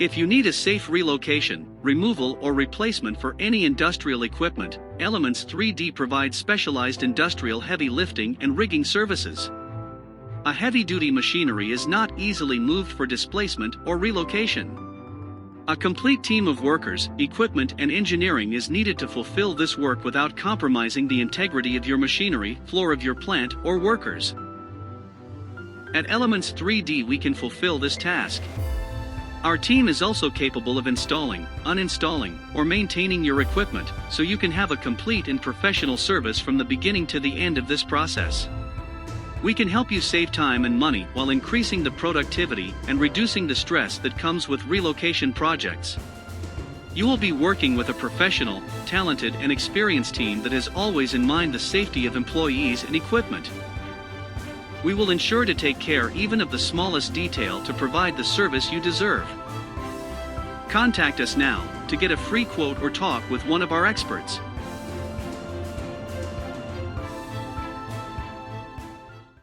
If you need a safe relocation, removal or replacement for any industrial equipment, Elements 3D provides specialized industrial heavy lifting and rigging services. A heavy-duty machinery is not easily moved for displacement or relocation. A complete team of workers, equipment and engineering is needed to fulfill this work without compromising the integrity of your machinery, floor of your plant, or workers. At Elements 3D we can fulfill this task. Our team is also capable of installing, uninstalling, or maintaining your equipment, so you can have a complete and professional service from the beginning to the end of this process. We can help you save time and money while increasing the productivity and reducing the stress that comes with relocation projects. You will be working with a professional, talented and experienced team that has always in mind the safety of employees and equipment. We will ensure to take care even of the smallest detail to provide the service you deserve. Contact us now to get a free quote or talk with one of our experts.